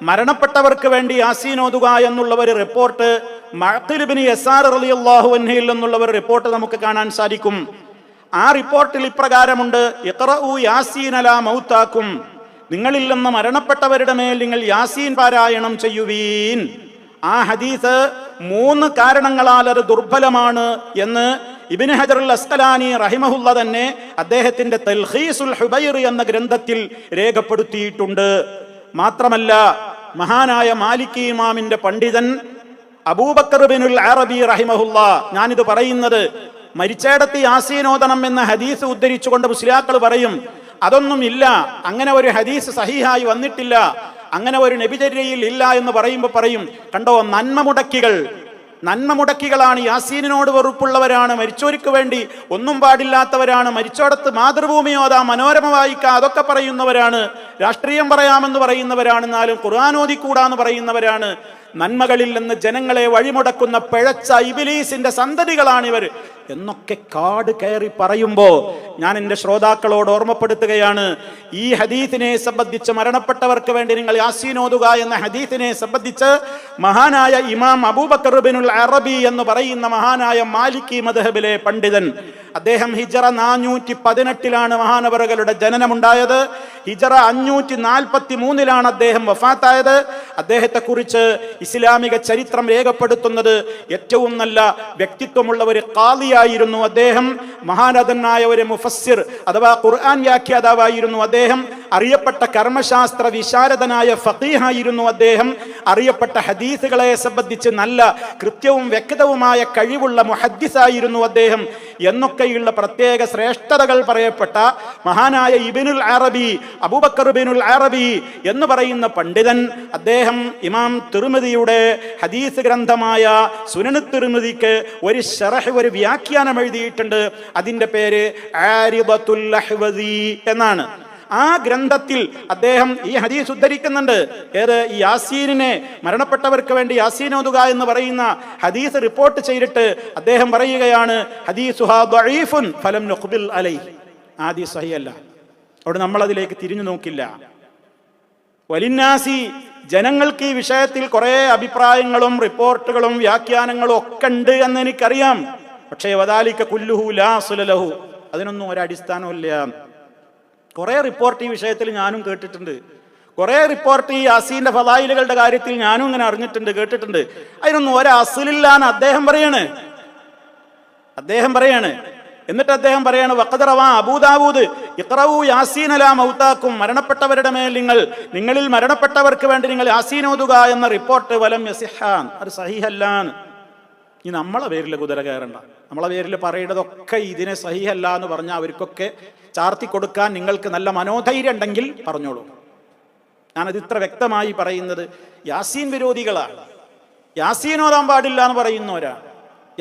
മരണപ്പെട്ടവർക്ക് വേണ്ടി യാസീൻ ഓതുക എന്നുള്ള ഒരു റിപ്പോർട്ട് മഅഖിൽ ഇബ്നു യസാർ റളിയല്ലാഹു അൻഹുവിൽ നിന്നുള്ള ഒരു റിപ്പോർട്ട് നമുക്ക് കാണാൻ സാധിക്കും. ആ റിപ്പോർട്ടിൽ ഇപ്രകാരമുണ്ട്: ഇഖ്റഉ യാസീൻ അലാ മൗതാക്കും, നിങ്ങളിൽ നിന്ന് മരണപ്പെട്ടവരുടെ മേൽ നിങ്ങൾ യാസീൻ പാരായണം ചെയ്യുവീൻ. ആ ഹദീസ് 3 കാരണങ്ങളാൽ അത് ദുർബലമാണ് എന്ന് ഇബ്നു ഹജറുൽ അസ്ഖലാനി റഹിമഹുല്ല തന്നെ അദ്ദേഹത്തിന്റെ തൽഖീസുൽ ഹുബൈർ എന്ന ഗ്രന്ഥത്തിൽ രേഖപ്പെടുത്തിയിട്ടുണ്ട്. മാത്രമല്ല, മഹാനായ മാലിക്കി ഇമാമിന്റെ പണ്ഡിതൻ അബൂബക്കർ ഇബ്നുൽ അറബി റഹിമഹുല്ല, ഞാനിത് പറയുന്നത് മരിച്ചയിടത്ത് യാസീൻ ഓതണം എന്ന ഹദീസ് ഉദ്ധരിച്ചുകൊണ്ട് മുസ്ലിയാക്കൾ പറയും, അതൊന്നും ഇല്ല, അങ്ങനെ ഒരു ഹദീസ് സഹീഹായി വന്നിട്ടില്ല, അങ്ങനെ ഒരു നബിചര്യയിൽ ഇല്ല എന്ന് പറയുമ്പോൾ പറയും, കണ്ടോ, നന്മ മുടക്കികളാണ്, യാസീനിനോട് വെറുപ്പുള്ളവരാണ്, മരിച്ചവർക്ക് വേണ്ടി ഒന്നും പാടില്ലാത്തവരാണ്, മരിച്ചോടത്ത് മാതൃഭൂമിയോ അതാ മനോരമ വായിക്കുക അതൊക്കെ പറയുന്നവരാണ്, രാഷ്ട്രീയം പറയാമെന്ന് പറയുന്നവരാണ്, എന്നാലും ഖുർആൻ ഓതിക്കൂടാന്ന് പറയുന്നവരാണ്, നന്മകളിൽ നിന്ന് ജനങ്ങളെ വഴിമുടക്കുന്ന പിഴച്ച ഇബ്ലീസിന്റെ സന്തതികളാണിവർ എന്നൊക്കെ കാട് കയറി പറയുമ്പോ ഞാൻ എൻ്റെ ശ്രോതാക്കളോട് ഓർമ്മപ്പെടുത്തുകയാണ്, ഈ ഹദീസിനെ സംബന്ധിച്ച് മരണപ്പെട്ടവർക്ക് വേണ്ടി നിങ്ങൾ യാസീൻ ഓതുക എന്ന ഹദീസിനെ സംബന്ധിച്ച് മഹാനായ ഇമാം അബൂബക്കർ ഇബ്നുൽ അറബി എന്ന് പറയുന്ന മഹാനായ മാലിക്കി മദ്ഹബിലെ പണ്ഡിതൻ, അദ്ദേഹം ഹിജറ 418 മഹാനവറുകളുടെ ജനനമുണ്ടായത്. ഹിജറ 543 അദ്ദേഹം വഫാത്തായത്. അദ്ദേഹത്തെ കുറിച്ച് ഇസ്ലാമിക ചരിത്രം രേഖപ്പെടുത്തുന്നത് ഏറ്റവും നല്ല വ്യക്തിത്വമുള്ള ഒരു ഖാദിയായിരുന്നു അദ്ദേഹം, മഹാനതനായ ഒരു മുഫസ്സിർ അഥവാ ഖുർആൻ വ്യാഖ്യാതാവായിരുന്നു അദ്ദേഹം, അറിയപ്പെട്ട കർമ്മശാസ്ത്ര വിശാരദനായ ഫഖീഹായിരുന്നു അദ്ദേഹം, അറിയപ്പെട്ട ഹദീസുകളെ സംബന്ധിച്ച് നല്ല കൃത്യവും വ്യക്തവുമായ കഴിവുള്ള മുഹദ്ദിസായിരുന്നു അദ്ദേഹം എന്നൊക്കെയുള്ള പ്രത്യേക ശ്രേഷ്ഠതകൾ പറയപ്പെട്ട മഹാനായ ഇബ്നുൽ അറബി, അബൂബക്കർ ഇബ്നുൽ അറബി എന്ന് പറയുന്ന പണ്ഡിതൻ, അദ്ദേഹം ഇമാം തിർമിദിയുടെ ഹദീസ് ഗ്രന്ഥമായ സുനൻ തിർമിദിക്ക് ഒരു ശറഹ്, ഒരു വ്യാഖ്യാനം എഴുതിയിട്ടുണ്ട്. അതിന്റെ പേര് ആരിദത്തുൽ അഹ്വദി എന്നാണ്. ആ ഗ്രന്ഥത്തിൽ അദ്ദേഹം ഈ ഹദീസ് ഉദ്ധരിക്കുന്നുണ്ട്. ഏത്? ഈ യാസീനിനെ, മരണപ്പെട്ടവർക്ക് വേണ്ടി യാസീൻ ഓതുക എന്ന് പറയുന്ന ഹദീസ് റിപ്പോർട്ട് ചെയ്തിട്ട് അദ്ദേഹം പറയുകയാണ്, ഹദീസുഹാ ദഈഫുൻ ഫലം നുഖ്ബിൽ അലൈഹി, ഹദീസ് സഹിഹല്ല. അവിടെ നമ്മൾ അതിലേക്ക് തിരിഞ്ഞു നോക്കില്ല. വലിന്നാസി, ജനങ്ങൾക്ക് ഈ വിഷയത്തിൽ കുറെ അഭിപ്രായങ്ങളും റിപ്പോർട്ടുകളും വ്യാഖ്യാനങ്ങളും ഒക്കെ ഉണ്ട് എന്ന് എനിക്കറിയാം. പക്ഷേ വദാലിക കുല്ലുഹു ലാ അസ്ല ലഹു, അതിനൊന്നും ഒരടിസ്ഥാനമില്ല. കുറെ റിപ്പോർട്ട് ഈ വിഷയത്തിൽ ഞാനും കേട്ടിട്ടുണ്ട്. കുറെ റിപ്പോർട്ട് ഈ യാസീന്റെ ഫളായിലുകളുടെ കാര്യത്തിൽ ഞാനും ഇങ്ങനെ അറിഞ്ഞിട്ടുണ്ട്, കേട്ടിട്ടുണ്ട്. അതിനൊന്നും ഒരഅസ്ലില്ലാന്ന് അദ്ദേഹം പറയാണ്. എന്നിട്ട് അദ്ദേഹം പറയാണ്, വഖദ് റവാ അബൂ ദാവൂദ് ഇഖ്റഊ യാസീൻ അലാ മൗതാക്കും, മരണപ്പെട്ടവരുടെ മേൽ നിങ്ങളിൽ മരണപ്പെട്ടവർക്ക് വേണ്ടി നിങ്ങൾ യാസീൻ ഓതുക എന്ന റിപ്പോർട്ട് വലം യസിഹാൻ, അത് സഹീഹല്ലാന്ന്. ഈ നമ്മളെ പേരിൽ കുതിര കയറണ്ട. നമ്മളെ പേരിൽ പറയുന്നതൊക്കെ ഇതിനെ സഹീഹല്ല എന്ന് പറഞ്ഞാൽ അവർക്കൊക്കെ ചാർത്തി കൊടുക്കാൻ നിങ്ങൾക്ക് നല്ല മനോധൈര്യം ഉണ്ടെങ്കിൽ പറഞ്ഞോളൂ. ഞാനത് ഇത്ര വ്യക്തമായി പറയുന്നത്, യാസീൻ വിരോധികളാണ്, യാസീൻ ഓതാൻ പാടില്ല എന്ന് പറയുന്നവരാണ്,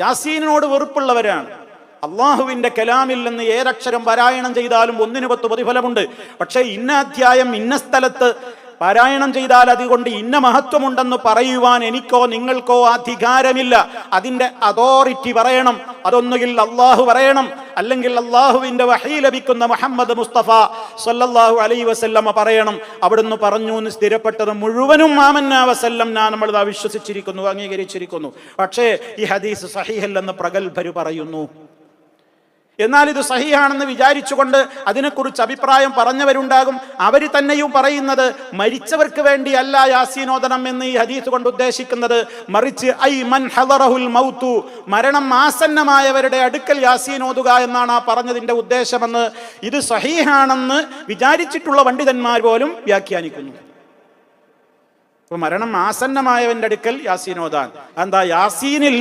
യാസീനോട് വെറുപ്പുള്ളവരാണ്. അള്ളാഹുവിന്റെ കലാമിൽ നിന്ന് ഏതക്ഷരം പാരായണം ചെയ്താലും 1 10 പ്രതിഫലമുണ്ട്. പക്ഷേ ഇന്ന അധ്യായം ഇന്ന സ്ഥലത്ത് പാരായണം ചെയ്താൽ അതുകൊണ്ട് ഇന്ന മഹത്വമുണ്ടെന്ന് പറയുവാൻ എനിക്കോ നിങ്ങൾക്കോ അധികാരമില്ല. അതിന്റെ അതോറിറ്റി പറയണം, അതൊന്നുകിൽ അള്ളാഹു പറയണം, അല്ലെങ്കിൽ അള്ളാഹുവിന്റെ വഹീ ലഭിക്കുന്ന മുഹമ്മദ് മുസ്തഫ സല്ലല്ലാഹു അലൈഹി വസല്ലമ പറയണം. അവിടുന്ന് പറഞ്ഞു എന്ന് സ്ഥിരപ്പെട്ടത് മുഴുവനും ആമന്നാ വസല്ലം, നമ്മൾ വിശ്വസിച്ചിരിക്കുന്നു, അംഗീകരിച്ചിരിക്കുന്നു. പക്ഷേ ഈ ഹദീസ് സഹീഹല്ലെന്ന് പ്രഗത്ഭര് പറയുന്നു. എന്നാൽ ഇത് സഹീഹാണെന്ന് വിചാരിച്ചുകൊണ്ട് അതിനെക്കുറിച്ച് അഭിപ്രായം പറഞ്ഞവരുണ്ടാകും. അവർ തന്നെയും പറയുന്നത് മരിച്ചവർക്ക് വേണ്ടി അല്ല യാസീനോദനം എന്ന് ഈ ഹദീസ് കൊണ്ട് ഉദ്ദേശിക്കുന്നത്, മറിച്ച് ഐ മൻ ഹദറഹുൽ മൗതു, മരണം ആസന്നമായവരുടെ അടുക്കൽ യാസീനോദുക എന്നാണ് ആ പറഞ്ഞതിന്റെ ഉദ്ദേശമെന്ന് ഇത് സഹീഹാണെന്ന് വിചാരിച്ചിട്ടുള്ള പണ്ഡിതന്മാർ പോലും വ്യാഖ്യാനിക്കുന്നു. അപ്പൊ മരണം ആസന്നമായവന്റെ അടുക്കൽ യാസീനോദാൻ എന്താ? യാസീനിൽ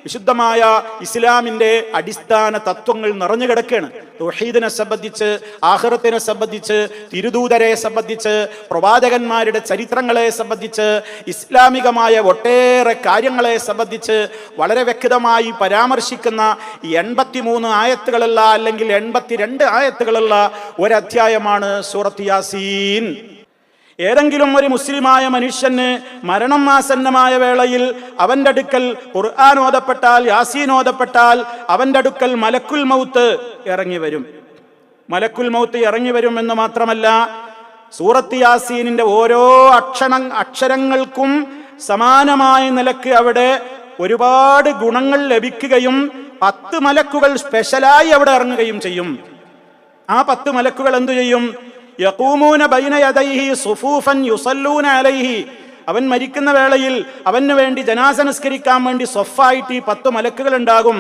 വിശുദ്ധമായ ഇസ്ലാമിന്റെ അടിസ്ഥാന തത്വങ്ങൾ നിറഞ്ഞു കിടക്കുകയാണ്. തൗഹീദിനെ സംബന്ധിച്ച്, ആഖിറത്തിനെ സംബന്ധിച്ച്, തിരുദൂതരെ സംബന്ധിച്ച്, പ്രവാചകന്മാരുടെ ചരിത്രങ്ങളെ സംബന്ധിച്ച്, ഇസ്ലാമികമായ ഒട്ടേറെ കാര്യങ്ങളെ സംബന്ധിച്ച് വളരെ വ്യക്തമായി പരാമർശിക്കുന്ന 83 ആയത്തുകളുള്ള, അല്ലെങ്കിൽ 82 ആയത്തുകളുള്ള ഒരധ്യായമാണ് സൂറത്ത് യാസീൻ. ഏതെങ്കിലും ഒരു മുസ്ലിമായ മനുഷ്യന് മരണം ആസന്നമായ വേളയിൽ അവന്റെ അടുക്കൽ ഖുർആൻ ഓതപ്പെട്ടാൽ, യാസീൻ ഓതപ്പെട്ടാൽ, അവന്റെ അടുക്കൽ മലക്കുൽ മൗത്ത് ഇറങ്ങി വരും. മലക്കുൽ മൗത്ത് ഇറങ്ങി വരും എന്ന് മാത്രമല്ല, സൂറത്ത് യാസീനിന്റെ ഓരോ അക്ഷരങ്ങൾക്കും സമാനമായ നിലക്ക് അവിടെ ഒരുപാട് ഗുണങ്ങൾ ലഭിക്കുകയും 10 മലക്കുകൾ സ്പെഷ്യലായി അവിടെ ഇറങ്ങുകയും ചെയ്യും. ആ 10 മലക്കുകൾ എന്തു ചെയ്യും? യഖൂമൂന ബൈന യദൈഹി സുഫൂഫൻ യുസല്ലൂന അലൈഹി. അവൻ മരിക്കുന്ന വേളയിൽ അവന് വേണ്ടി ജനാസ നിസ്കരിക്കാൻ വേണ്ടി സ്വഫായിട്ട് ഈ 10 മലക്കുകൾ ഉണ്ടാകും.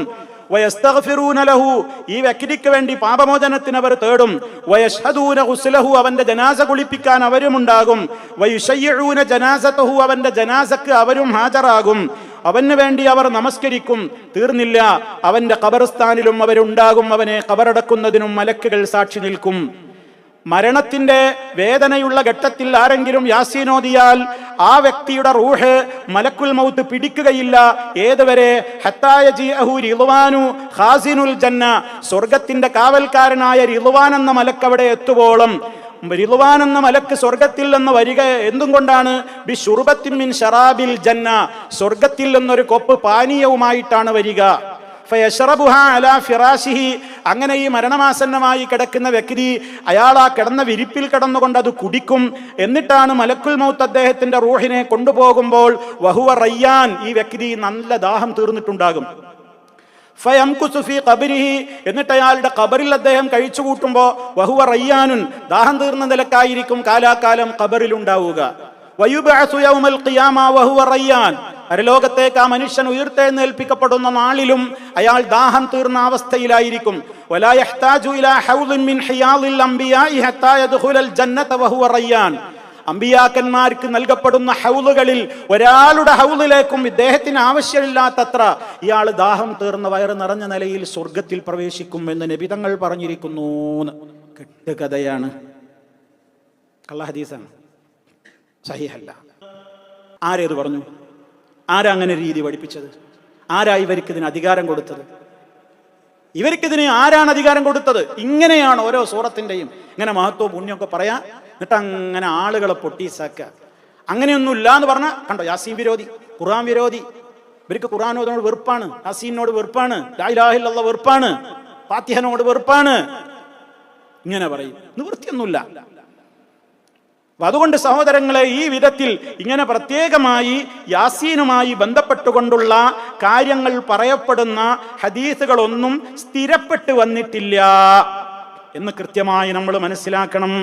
വയസ്തഗ്ഫിറൂന ലഹു, ഈ വ്യക്തിക്ക് വേണ്ടി പാപമോചനത്തിന് അവർ തേടും. വയശ്ഹദൂന ഗുസ്ലഹു, അവന്റെ ജനാസ കുളിപ്പിക്കാൻ അവരും ഉണ്ടാകും. വയുശയ്യിഊന ജനാസതഹു, അവന്റെ ജനാസക്ക് അവരും ഹാജരാകും. അവന് വേണ്ടി അവർ നമസ്കരിക്കും. തീർന്നില്ല, അവന്റെ ഖബർസ്ഥാനിലും അവരുണ്ടാകും. അവനെ ഖബറടക്കുന്നതിനും മലക്കുകൾ സാക്ഷി നിൽക്കും. മരണത്തിന്റെ വേദനയുള്ള ഘട്ടത്തിൽ ആരെങ്കിലും യാസീൻ ഓതിയാൽ ആ വ്യക്തിയുടെ റൂഹ് മലക്കുൽ മൗത്ത് പിടിക്കുകയില്ല. ഏതുവരെ? ഹത്താ യജീഅഹു റിദ്വാനു ഖാസിനുൽ ജന്ന, സ്വർഗത്തിന്റെ കാവൽക്കാരനായ റിദ്വാൻ എന്ന മലക്ക് അവിടെ എത്തുവോളം. റിദ്വാൻ എന്ന മലക്ക് സ്വർഗത്തിൽ നിന്ന് വരിക എന്തും കൊണ്ടാണ്? ബിശുർബത്തിൻ മിൻ ശറാബിൽ ജന്ന, സ്വർഗത്തിൽ നിന്നൊരു കൊപ്പ് പാനീയവുമായിട്ടാണ് വരിക. ഫയശ്റബുഹാ അലാ ഫിറാശിഹി, അങ്ങനെ ഈ മരണമാസന്നമായി കിടക്കുന്ന വ്യക്തി അയാൾ ആ കിടന്ന വിരിപ്പിൽ കിടന്നുകൊണ്ട് അത് കുടിക്കും. എന്നിട്ടാണ് മലക്കുൽ മൗത്ത് അദ്ദേഹത്തിന്റെ റൂഹിനെ കൊണ്ടുപോകുമ്പോൾ വഹുവ റയ്യാൻ, ഈ വ്യക്തി നല്ല ദാഹം തീർന്നിട്ടുണ്ടാകും. ഫയംകുസു ഫീ ഖബരിഹി, എന്നിട്ട് അയാളുടെ ഖബറിൽ അദ്ദേഹം കഴിച്ചു കൂട്ടുമ്പോൾ വഹുവ റയ്യാനുൻ, ദാഹം തീർന്ന നിലക്കായിരിക്കും കാലാകാലം ഖബറിൽ ഉണ്ടാവുക. വയുബഅസു യൗമൽ ഖിയാമ വഹുവ റയ്യാൻ, പരലോകത്തേക്ക് ആ മനുഷ്യൻ ഉയർത്തെഴുന്നേൽപ്പിക്കപ്പെടുന്ന നാളിലും അയാൾ ദാഹം തീർന്ന അവസ്ഥയിലായിരിക്കും. വലാ യഹ്താജു ഇലാ ഹൗദിൻ മിൻ ഹിയാദിൽ അംബിയാഇ ഹത്താ യദ്ഖുലൽ ജന്നത വഹുവ റയ്യാൻ, അമ്പിയാക്കന്മാർക്ക് നൽകപ്പെടുന്ന ഹൗലുകളിൽ ഒരാളുടെ ഹൗലിലേക്കും ഇദ്ദേഹത്തിന് ആവശ്യമില്ലാത്തത്ര ഇയാൾ ദാഹം തീർന്ന വയറ് നിറഞ്ഞ നിലയിൽ സ്വർഗത്തിൽ പ്രവേശിക്കും എന്ന് നബി തങ്ങൾ പറഞ്ഞിരിക്കുന്നു. കെട്ടുകഥയാണ്, കള്ളഹദീസാണ്, സഹീഹല്ല. ആരേത് പറഞ്ഞു? ആരാ അങ്ങനെ രീതി പഠിപ്പിച്ചത്? ആരാ ഇവർക്കിതിന് അധികാരം കൊടുത്തത്? ഇവർക്കിതിന് ആരാണ് അധികാരം കൊടുത്തത്? ഇങ്ങനെയാണ് ഓരോ സൂറത്തിന്റെയും ഇങ്ങനെ മഹത്വവും പുണ്യമൊക്കെ പറയാ, എന്നിട്ട് അങ്ങനെ ആളുകളെ പൊട്ടീസാക്കുക. അങ്ങനെയൊന്നുമില്ല എന്ന് പറഞ്ഞാൽ കണ്ടോ, യാസീൻ വിരോധി, ഖുർആൻ വിരോധി. ഇവർക്ക് ഖുർആനോട് വെറുപ്പാണ്, യാസീനോട് വെറുപ്പാണ്, ലാ ഇലാഹ ഇല്ലല്ലാഹ് വെറുപ്പാണ്, ഫാത്തിഹനോട് വെറുപ്പാണ്. ഇങ്ങനെ പറയും, നിവൃത്തിയൊന്നുമില്ല. അതുകൊണ്ട് സഹോദരങ്ങളെ, ഈ വിധത്തിൽ ഇങ്ങനെ പ്രത്യേകമായി യാസീനുമായി ബന്ധപ്പെട്ടുകൊണ്ടുള്ള കാര്യങ്ങൾ പറയപ്പെടുന്ന ഹദീസുകളൊന്നും സ്ഥിരപ്പെട്ടു വന്നിട്ടില്ല എന്ന് കൃത്യമായി നമ്മൾ മനസ്സിലാക്കണം.